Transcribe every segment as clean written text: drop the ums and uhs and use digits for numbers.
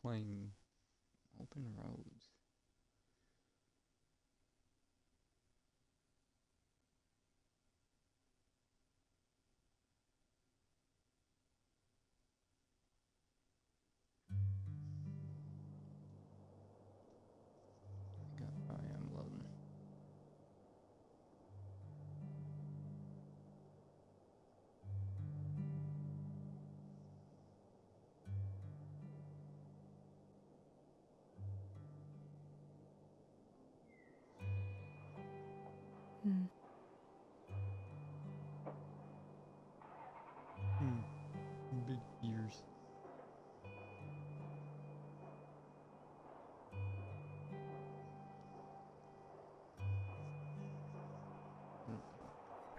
playing open roads. I am loading. Big ears.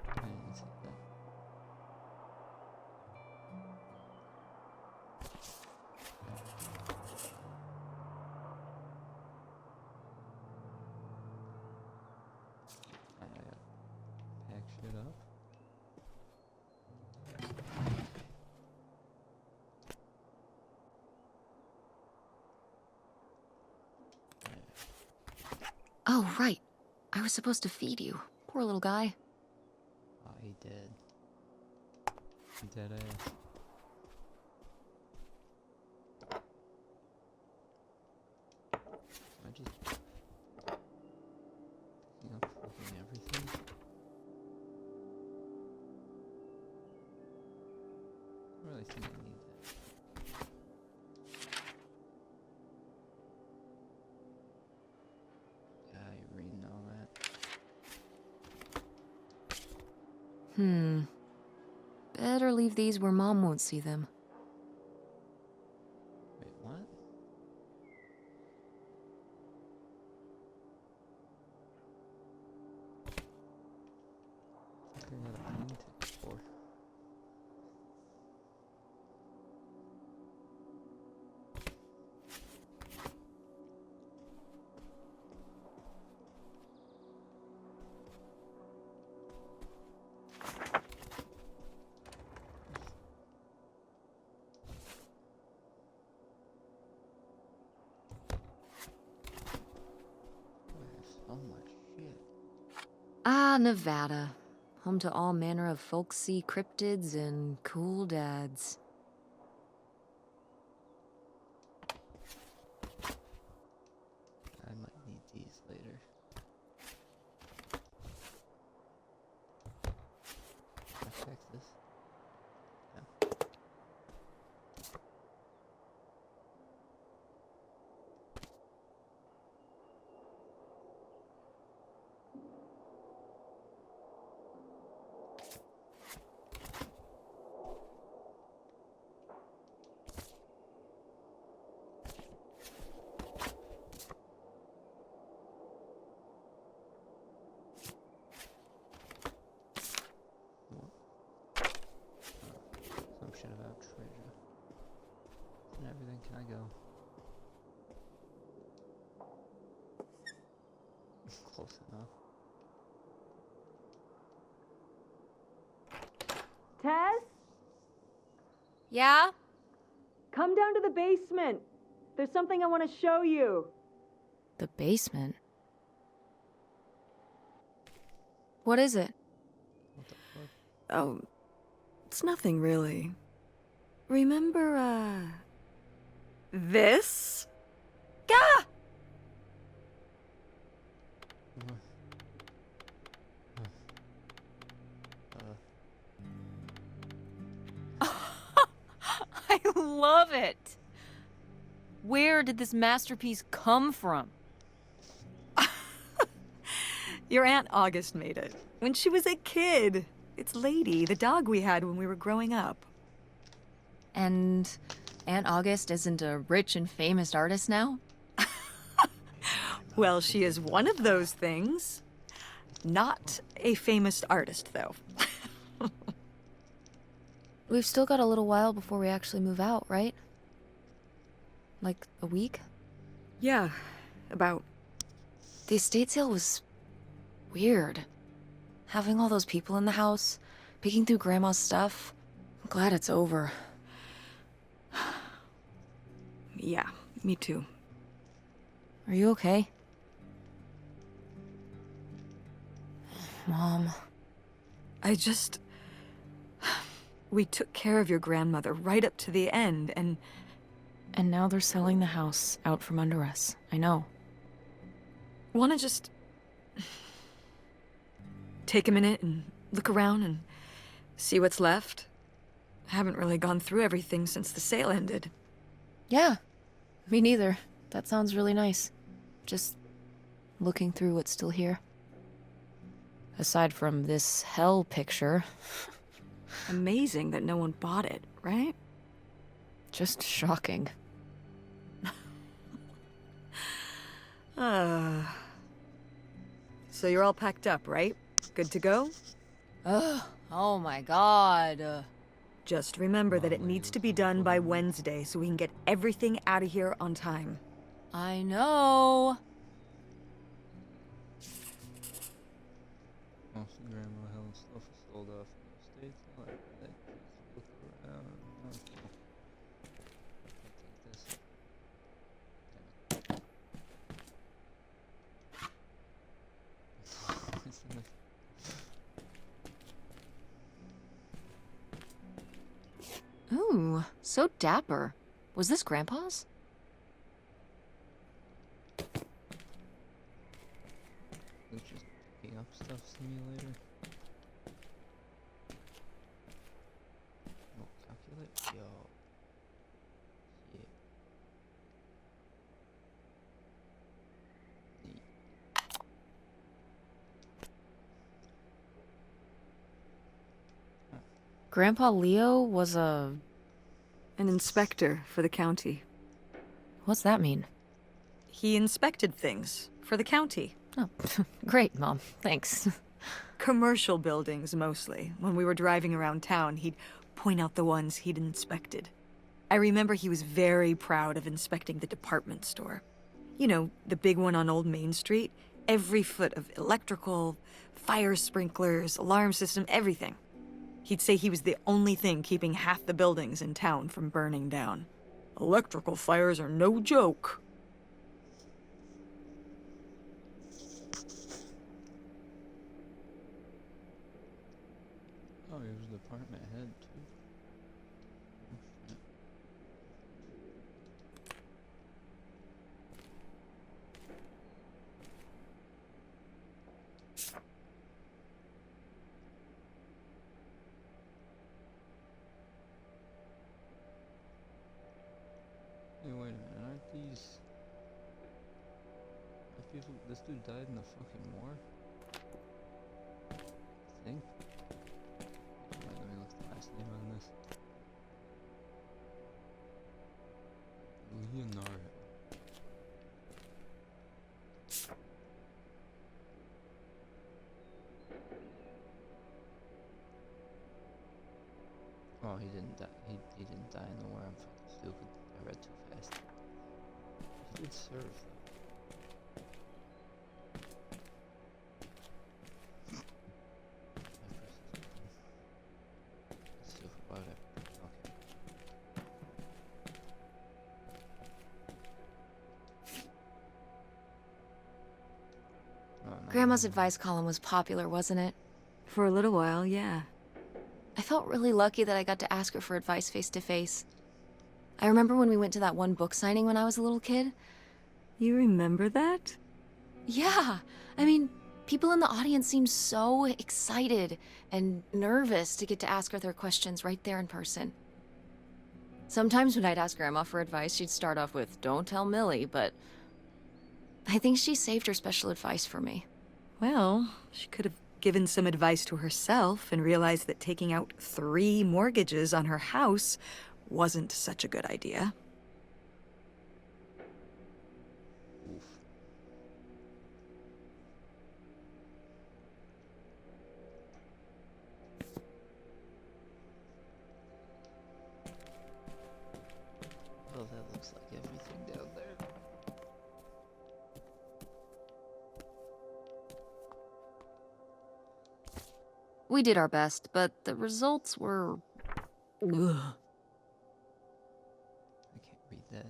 I didn't see that. I gotta pack shit up. Oh, right. I was supposed to feed you. Poor little guy. Oh, he dead. Dead ass. I just picking up fucking everything. I really think I need that. Yeah, you're reading all that. Better leave these where Mom won't see them. Wait, what? I think I got a plane ticket for. So much shit. Ah, Nevada. Home to all manner of folksy cryptids and cool dads. I might need these later. Can I check this? No. Some shit about treasure. And everything, can I go? Close enough. Tess, Yeah? come down to the basement. There's something I want to show you. The basement? What is it? What the fuck? Oh, it's nothing really. Remember, this? Gah! What? I love it! Where did this masterpiece come from? Your Aunt August made it. When she was a kid. It's Lady, the dog we had when we were growing up. And Aunt August isn't a rich and famous artist now? Well, she is one of those things. Not a famous artist, though. We've still got a little while before we actually move out, right? Like a week? Yeah, about. The estate sale was weird. Having all those people in the house, picking through Grandma's stuff. I'm glad it's over. Yeah, Me too. Are you okay? Mom. We took care of your grandmother right up to the end, and And now they're selling the house out from under us. I know. wanna just take a minute and look around and see what's left? I haven't really gone through everything since the sale ended. Yeah. Me neither. That sounds really nice. Just looking through what's still here. Aside from this hell picture, Amazing that no one bought it, right? just shocking. So you're all packed up, right? Good to go? Ugh. Oh my god. Just remember that it needs to be done by Wednesday so we can get everything out of here on time. I know. Most grandma held stuff is sold off in the States. I like that. Let's look around. Okay. I'll take this. Damn it. Isn't it? Ooh, so dapper. Was this Grandpa's? It's just picking up stuff simulator. Oh, calculate? Yo. Yeah. Neat. Grandpa Leo was a... An inspector for the county. What's that mean? He inspected things for the county. Oh, great, Mom. Thanks. Commercial buildings, mostly. When we were driving around town, he'd point out the ones he'd inspected. I remember he was very proud of inspecting the department store. You know, the big one on Old Main Street. Every foot of electrical, fire sprinklers, alarm system, everything. He'd say he was the only thing keeping half the buildings in town from burning down. Electrical fires are no joke. Oh, he was the department head too. Oh, shit. Hey, wait a minute, aren't these... people... This dude died in the fucking war? I think? Alright, let me look the last name on this. Leonardo. Oh, he didn't die. He didn't die in the war. I'm fucking stupid. I read too fast. He did serve though. Let's see whatever. Okay. Oh, no. Grandma's advice column was popular, wasn't it? For a little while, yeah. I felt really lucky that I got to ask her for advice face to face. I remember when we went to that one book signing when I was a little kid. You remember that? Yeah, I mean, people in the audience seemed so excited and nervous to get to ask her their questions right there in person. Sometimes when I'd ask Grandma for advice, she'd start off with, "Don't tell Millie," but I think she saved her special advice for me. Well, she could have given some advice to herself and realized that taking out 3 mortgages on her house wasn't such a good idea. Oof. Well, that looks like everything down there. We did our best, but the results were... Ugh. I can't read that.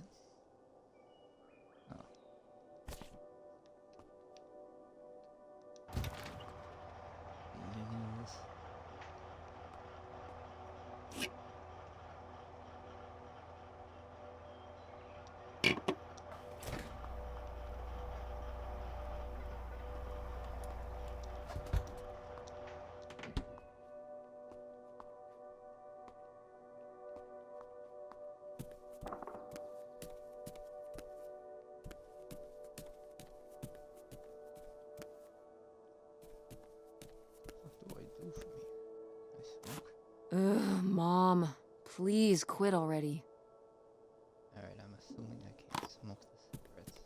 What do I do from here? I smoke? Ugh, Mom. Please quit already. Alright, I'm assuming I can't smoke the cigarettes.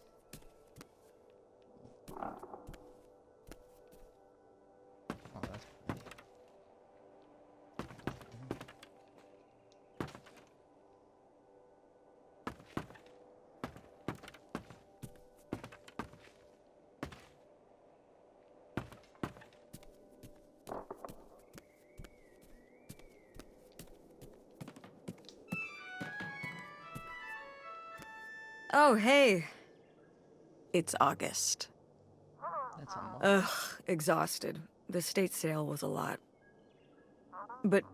Oh, that's pretty. Oh, hey. It's August. That's a month. Ugh, exhausted. The state sale was a lot. But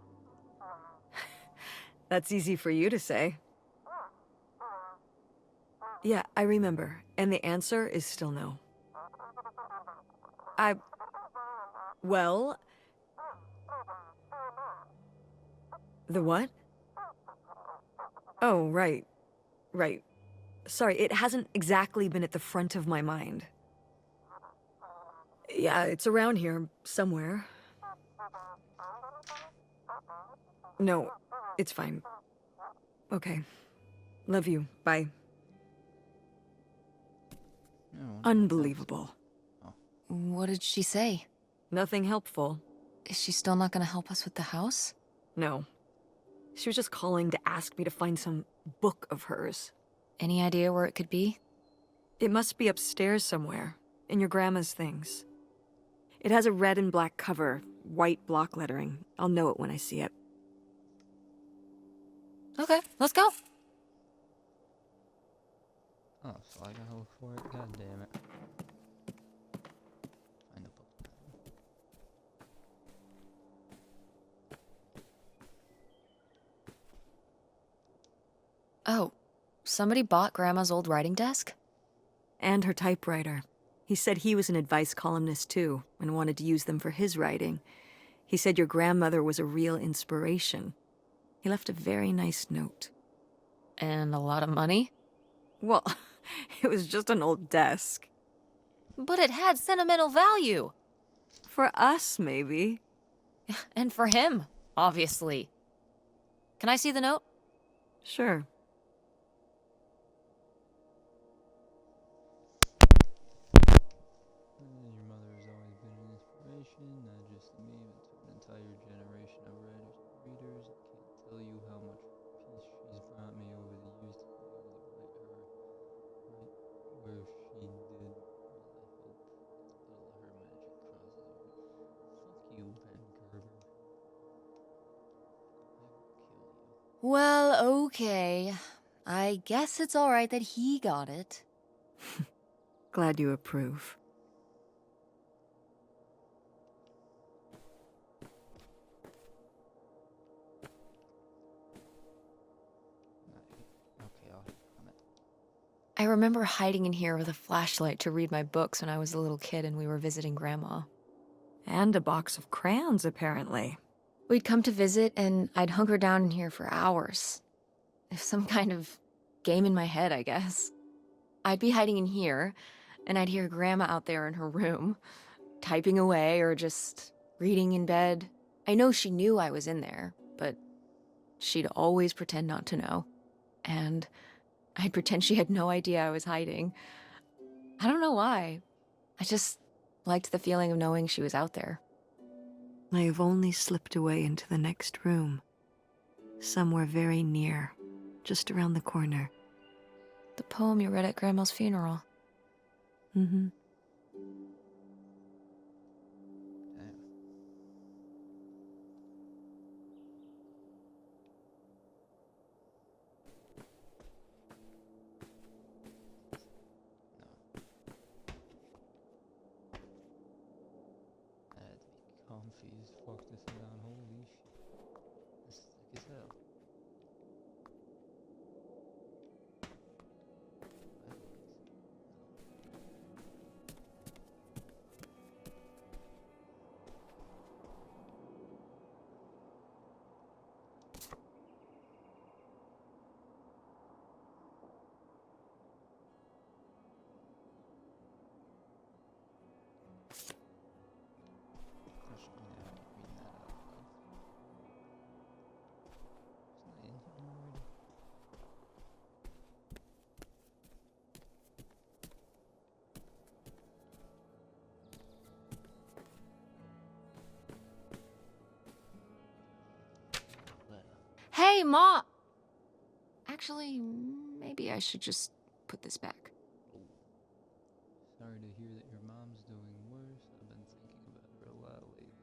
that's easy for you to say. Yeah, I remember. And the answer is still no. Well... The what? Oh, right. Right. Sorry, it hasn't exactly been at the front of my mind. Yeah, it's around here, somewhere. No, it's fine. Okay. Love you. Bye. No, no, Unbelievable. What did she say? Nothing helpful. Is she still not gonna help us with the house? No. She was just calling to ask me to find some book of hers. Any idea where it could be? It must be upstairs somewhere, in your grandma's things. It has a red and black cover, white block lettering. I'll know it when I see it. Okay, let's go. Oh, so I gotta look for it? God damn it. Find the book. Oh, somebody bought Grandma's old writing desk? And her typewriter. He said he was an advice columnist too, and wanted to use them for his writing. He said your grandmother was a real inspiration. He left a very nice note. And a lot of money? Well, it was just an old desk. But it had sentimental value. For us, maybe. And for him, obviously. Can I see the note? Sure. Your mother has always been an inspiration, not just to me, but to an entire generation of writers and readers. I can't tell you how much peace she's brought me over the years to be able to write her right where she did. Well, I hope a little of her magic crosses over. Fuck you, Ben Gerber. I will kill you. Well, okay. I guess it's alright that he got it. Glad you approve. Okay, I'll comment. I remember hiding in here with a flashlight to read my books when I was a little kid and we were visiting Grandma. And a box of crayons, apparently. We'd come to visit and I'd hunker down in here for hours. Some kind of game in my head, I guess. I'd be hiding in here, and I'd hear Grandma out there in her room, typing away or just reading in bed. I know she knew I was in there, but she'd always pretend not to know. And I'd pretend she had no idea I was hiding. I don't know why. I just liked the feeling of knowing she was out there. I have only slipped away into the next room. Somewhere very near, just around the corner. The poem you read at Grandma's funeral. Mm-hmm. Damn. No. I had to be comfy as fuck to sit down. Holy shit. This is thick as hell. Hey, Ma! Actually, maybe I should just put this back. Sorry to hear that your mom's doing worse. I've been thinking about her a lot lately.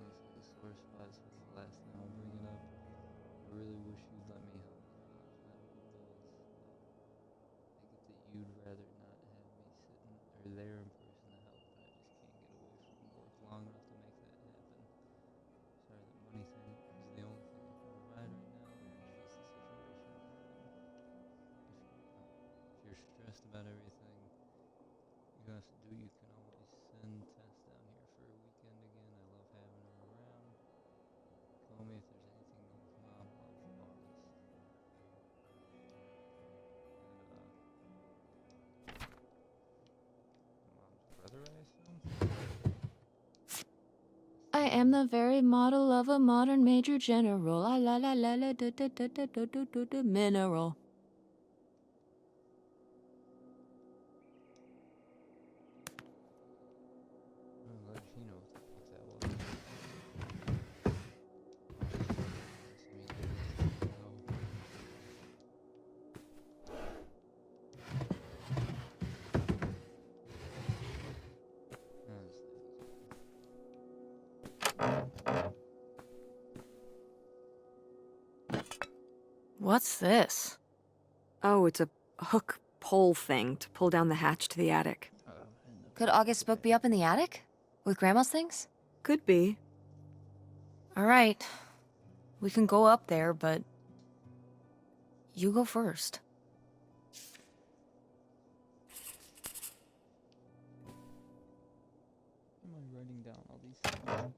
Honestly, the sore spot's was the last thing I'll bring it up. I really wish you'd let me help with mom's medical bills. I get that you'd rather not have me sitting or there in person to help, but I just can't get away from work long enough to make that happen. Sorry, the money thing is the only thing I can provide right now. It's just the situation. If you're stressed about everything you have to do, you can always send Tess down here for a weekend again. I love having her around. Call me if there's anything with Mom. Love, August. Mom's brother, I assume? I am the very model of a modern major general. La la la la la mineral. I'm glad she knows what the fuck that was. What's this? Oh, it's a hook pole thing to pull down the hatch to the attic. Could August's book be up in the attic? With Grandma's things? Could be. Alright. We can go up there, but... you go first. Am I writing down all these things? Go.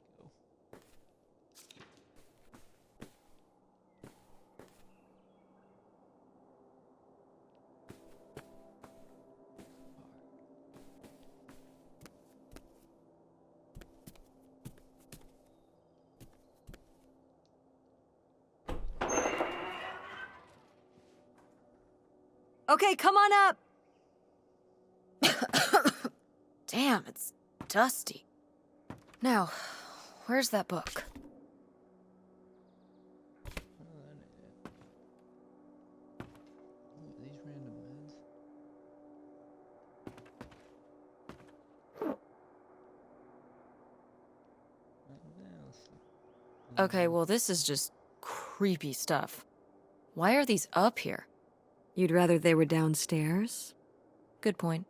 Okay, come on up! Damn, it's dusty. Now, where's that book? These random meds. Okay, well, this is just creepy stuff. Why are these up here? You'd rather they were downstairs? Good point.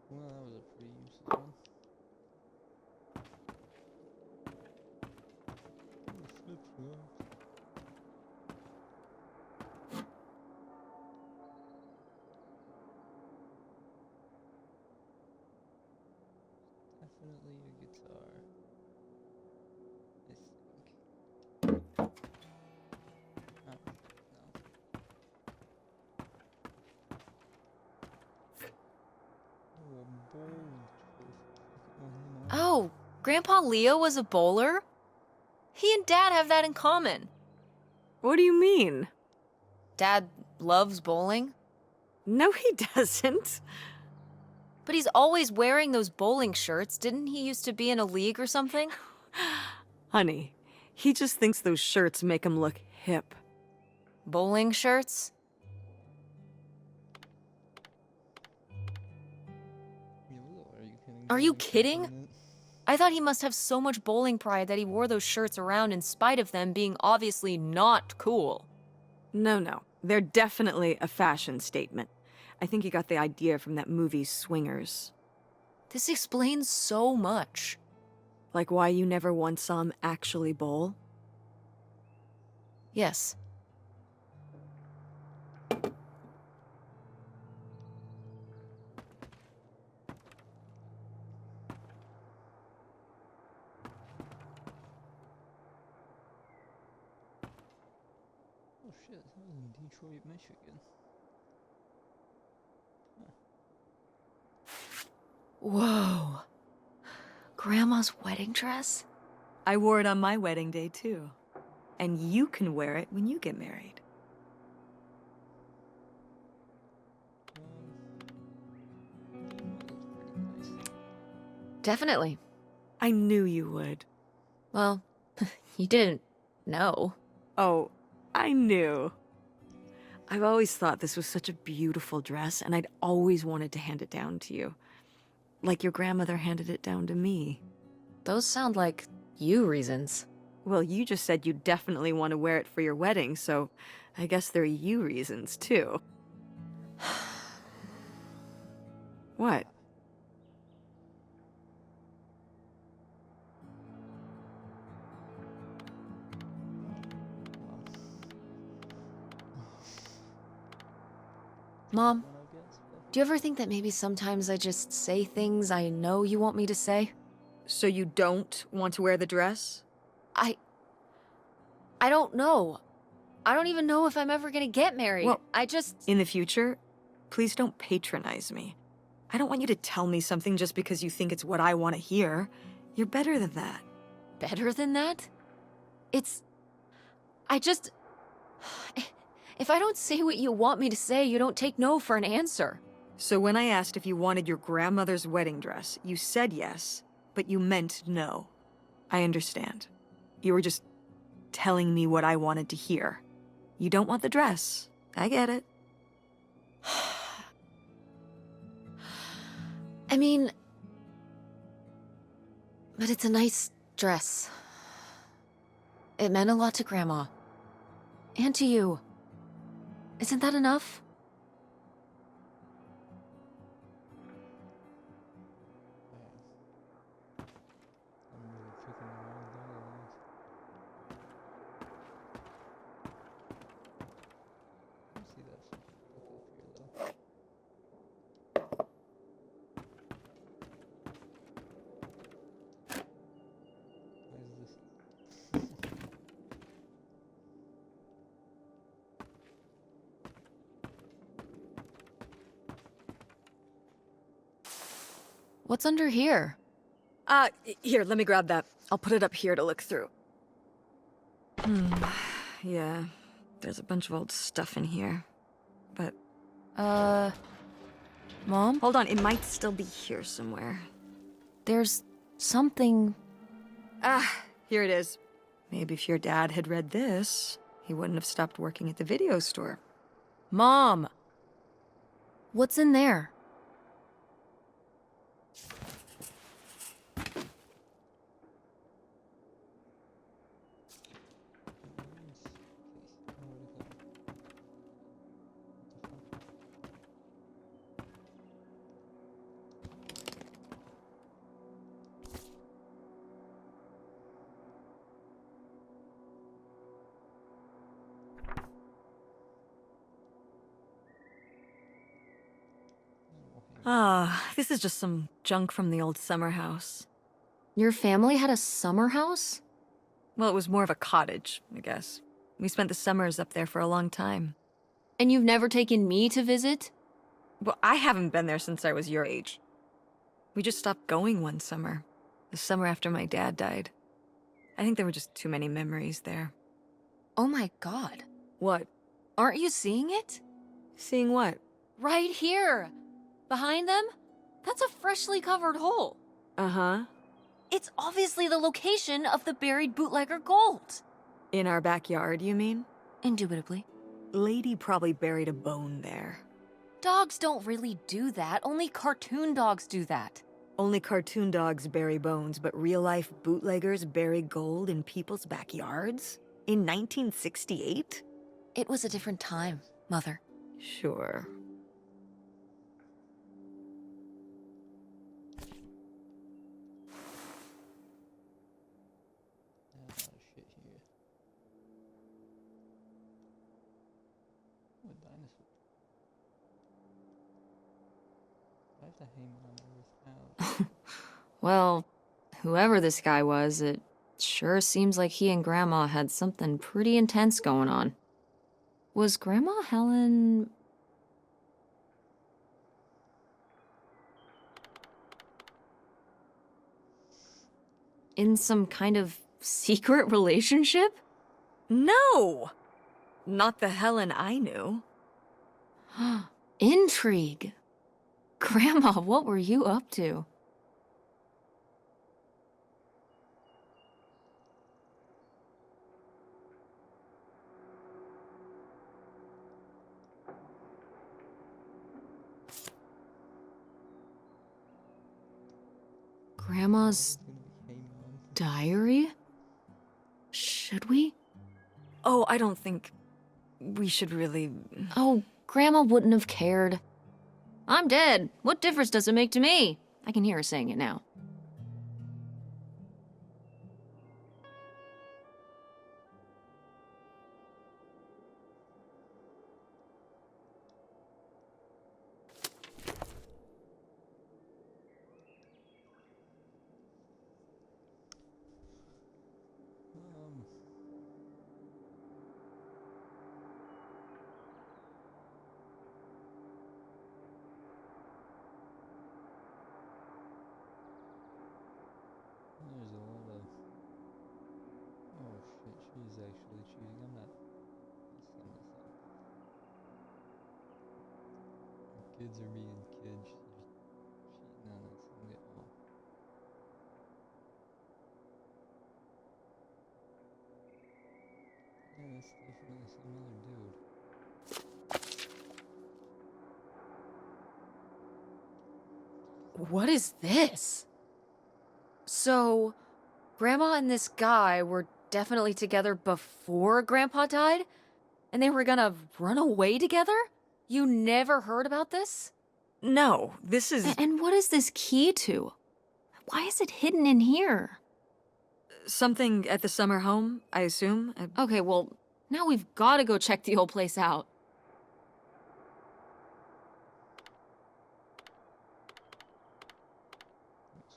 Well, that was a pretty useless one. Definitely a guitar. I think. Oh, no. Oh, a bowl. Oh, Grandpa Leo was a bowler? He and Dad have that in common. What do you mean? Dad loves bowling, No, he doesn't. but he's always wearing those bowling shirts. Didn't he used to be in a league or something? Honey, he just thinks those shirts make him look hip. Bowling shirts? Are you kidding? I thought he must have so much bowling pride that he wore those shirts around in spite of them being obviously not cool. No. They're definitely a fashion statement. I think he got the idea from that movie Swingers. This explains so much. Like why you never once saw him actually bowl? Yes. Oh shit, that was in Detroit, Michigan. Whoa. Grandma's wedding dress? I wore it on my wedding day, too. And you can wear it when you get married. That looks pretty nice. Definitely. I knew you would. Well, You didn't know. Oh, I knew. I've always thought this was such a beautiful dress, and I'd always wanted to hand it down to you. Like your grandmother handed it down to me. Those sound like you reasons. Well, you just said you definitely want to wear it for your wedding, so I guess there are you reasons, too. What? Mom, I guess. do you ever think that maybe sometimes I just say things I know you want me to say? So you don't want to wear the dress? I don't know. I don't even know if I'm ever gonna get married. Well- I just... In the future, please don't patronize me. I don't want you to tell me something just because you think it's what I want to hear. You're better than that. Better than that? I just... If I don't say what you want me to say, you don't take no for an answer. So when I asked if you wanted your grandmother's wedding dress, you said yes, but you meant no. I understand. You were just telling me what I wanted to hear. You don't want the dress. I get it. I mean... But it's a nice dress. It meant a lot to Grandma. And to you. Isn't that enough? I'm really picking the wrong dialogues. Let me see that shit. Look up here though. Why is this? What's under here? Here, let me grab that. I'll put it up here to look through. Yeah, there's a bunch of old stuff in here. But, Mom? hold on, it might still be here somewhere. There's something... Here it is. Maybe if your dad had read this, he wouldn't have stopped working at the video store. Mom! What's in there? This is just some junk from the old summer house. Your family had a summer house? Well, it was more of a cottage, I guess. We spent the summers up there for a long time. And you've never taken me to visit? Well, I haven't been there since I was your age. We just stopped going one summer. The summer after my dad died. I think there were just too many memories there. Oh my god. What? Aren't you seeing it? Seeing what? Right here! Behind them? That's a freshly covered hole. Uh-huh. It's obviously the location of the buried bootlegger gold. In our backyard, you mean? Indubitably. Lady probably buried a bone there. Dogs don't really do that. Only cartoon dogs do that. Only cartoon dogs bury bones, but real-life bootleggers bury gold in people's backyards? In 1968? It was a different time, Mother. Sure. Yeah, a lot of shit here. What dinosaur? I have to hang on Earth now. Well, whoever this guy was, it sure seems like he and Grandma had something pretty intense going on. Was Grandma Helen... in some kind of secret relationship? No! Not the Helen I knew. Intrigue. Grandma, what were you up to? Grandma's It's gonna be, hey mom. diary? Should we? Oh, I don't think we should really. Oh, Grandma wouldn't have cared. I'm dead. What difference does it make to me? I can hear her saying it now. Um, There's a lot of. Oh shit, she's actually cheating. I'm not. Let's sum this up. Kids are being kids. She's cheating on that some guy. Oh. Yeah, that's definitely some other dude. What is this? So, Grandma and this guy were definitely together before Grandpa died? And they were gonna run away together? You never heard about this? No, this is And what is this key to? Why is it hidden in here? something at the summer home, I assume. Okay, well, now we've gotta go check the old place out.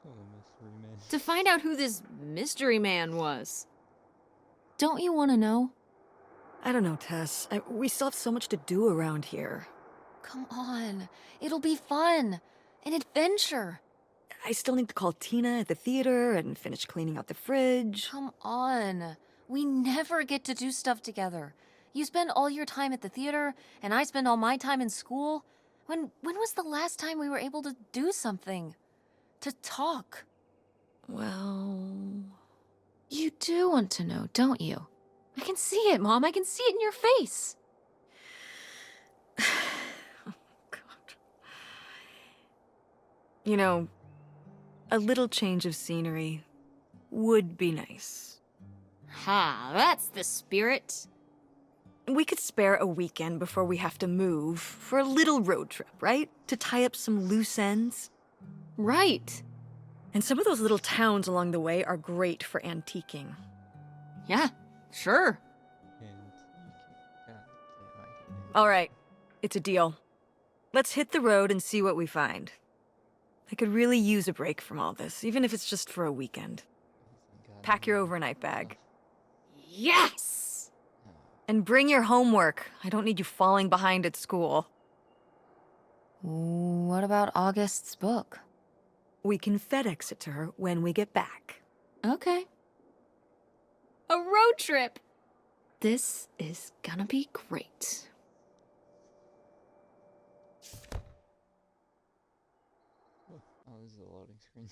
So the mystery man. To find out who this mystery man was. Don't you want to know? I don't know, Tess. We still have so much to do around here. Come on. It'll be fun. An adventure. I still need to call Tina at the theater and finish cleaning out the fridge. Come on. We never get to do stuff together. You spend all your time at the theater, and I spend all my time in school. When was the last time we were able to do something? To talk? Well, You do want to know, don't you? I can see it, Mom. I can see it in your face. oh, God. You know, a little change of scenery would be nice. Ha, that's the spirit. We could spare a weekend before we have to move for a little road trip, right? To tie up some loose ends. Right. And some of those little towns along the way are great for antiquing. Yeah, sure. And you can. God damn, I can. All right, it's a deal. Let's hit the road and see what we find. I could really use a break from all this, even if it's just for a weekend. Pack your overnight bag. Yes! And bring your homework. I don't need you falling behind at school. What about August's book? We can FedEx it to her when we get back. Okay. A road trip! This is gonna be great. Oh, this is a loading screen.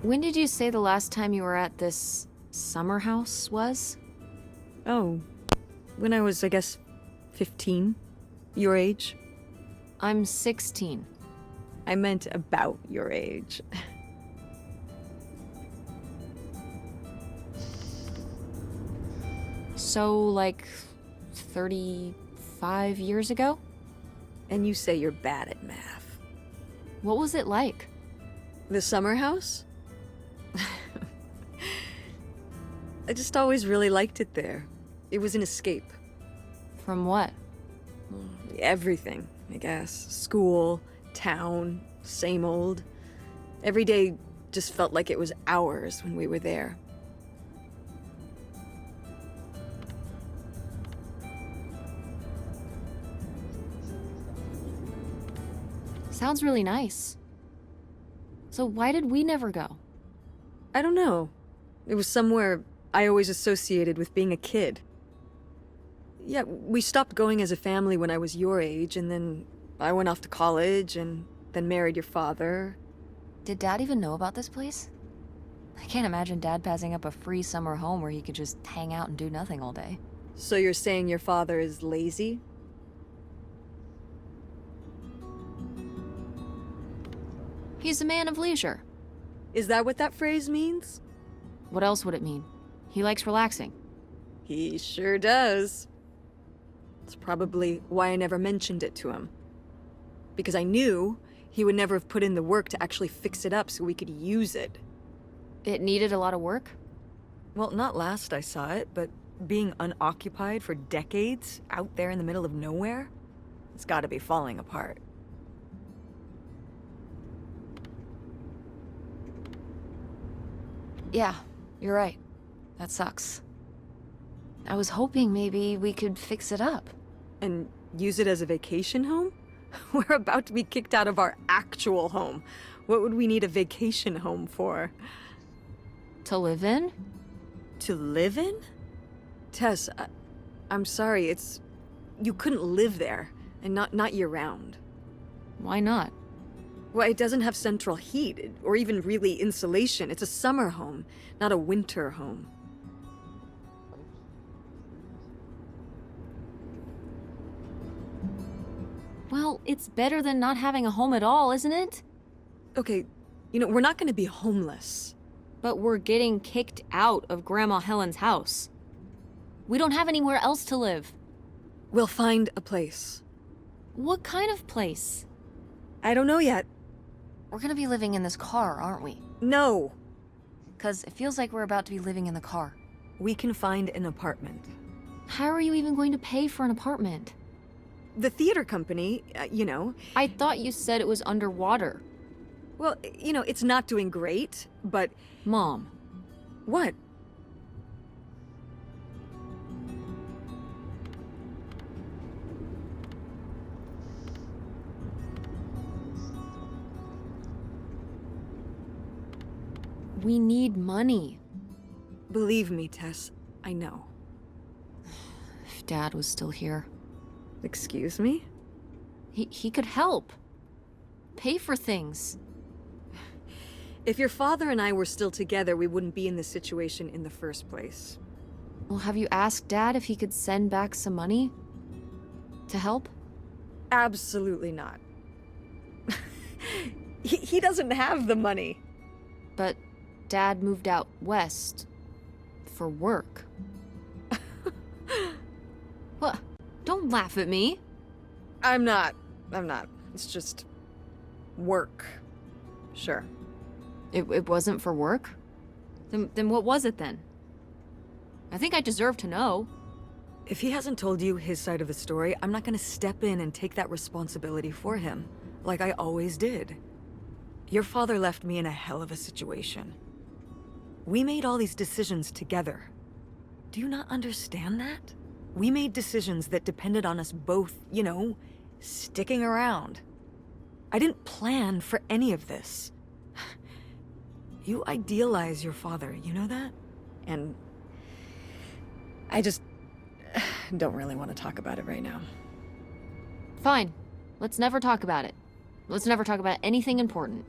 When did you say the last time you were at this summer house was? Oh, when I was, I guess, 15. Your age? I'm 16. I meant about your age. So, like, 35 years ago? And you say you're bad at math. What was it like? The summer house? I just always really liked it there. It was an escape. From what? Everything, I guess. School, town, same old. Every day just felt like it was hours when we were there. Sounds really nice. So why did we never go? I don't know. It was somewhere I always associated with being a kid. Yeah, we stopped going as a family when I was your age, and then I went off to college, and then married your father. Did Dad even know about this place? I can't imagine Dad passing up a free summer home where he could just hang out and do nothing all day. So you're saying your father is lazy? He's a man of leisure. Is that what that phrase means? What else would it mean? He likes relaxing. He sure does. It's probably why I never mentioned it to him. Because I knew he would never have put in the work to actually fix it up so we could use it. It needed a lot of work? Well, not last I saw it, but being unoccupied for decades, out there in the middle of nowhere, it's gotta be falling apart. Yeah, you're right. That sucks. I was hoping maybe we could fix it up. And use it as a vacation home? We're about to be kicked out of our actual home. What would we need a vacation home for? To live in? To live in? Tess, I'm sorry, you couldn't live there, and not year-round. Why not? Well, it doesn't have central heat, or even really insulation. It's a summer home, not a winter home. Well, it's better than not having a home at all, isn't it? Okay, we're not gonna be homeless. But we're getting kicked out of Grandma Helen's house. We don't have anywhere else to live. We'll find a place. What kind of place? I don't know yet. We're gonna be living in this car, aren't we? No. 'Cause it feels like we're about to be living in the car. We can find an apartment. How are you even going to pay for an apartment? The theater company, I thought you said it was underwater. well, it's not doing great, but... Mom. What? We need money. Believe me, Tess, I know. If Dad was still here, Excuse me? he could help. Pay for things. If your father and I were still together, we wouldn't be in this situation in the first place. Well, have you asked Dad if he could send back some money? To help? Absolutely not. He doesn't have the money. But Dad moved out west. For work. What? Don't laugh at me. I'm not. It's just... work. Sure. It wasn't for work? Then what was it then? I think I deserve to know. If he hasn't told you his side of the story, I'm not gonna step in and take that responsibility for him, like I always did. Your father left me in a hell of a situation. We made all these decisions together. Do you not understand that? We made decisions that depended on us both, sticking around. I didn't plan for any of this. You idealize your father, you know that? And I just don't really want to talk about it right now. Fine. Let's never talk about it. Let's never talk about anything important.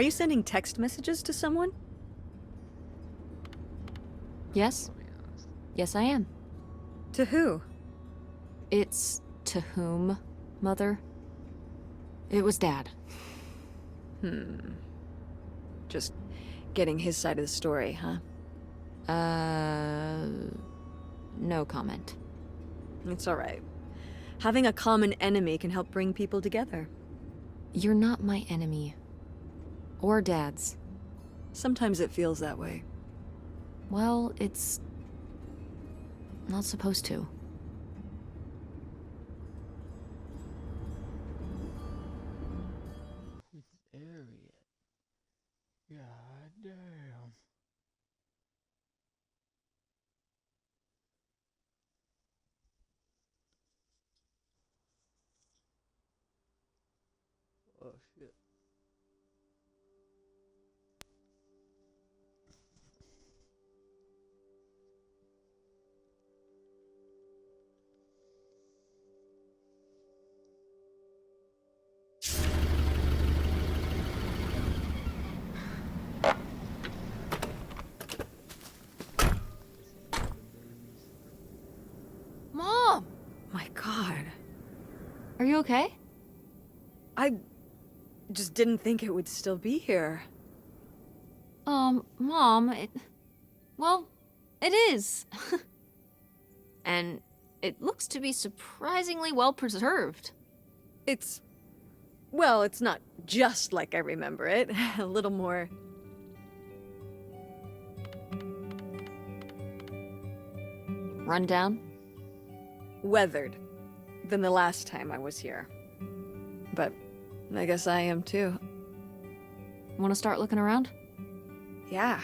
Are you sending text messages to someone? Yes? I'll be honest. Yes, I am. To who? It's to whom, Mother? It was Dad. Just getting his side of the story, huh? No comment. It's alright. Having a common enemy can help bring people together. You're not my enemy. Or Dad's. Sometimes it feels that way. Well, it's not supposed to. It's there yet. God damn. Oh shit. Mom! My god. Are you okay? I just didn't think it would still be here. Mom, well, it is. And it looks to be surprisingly well preserved. Well, it's not just like I remember it. A little more... Rundown? weathered than the last time I was here. But I guess I am too. Want to start looking around? Yeah,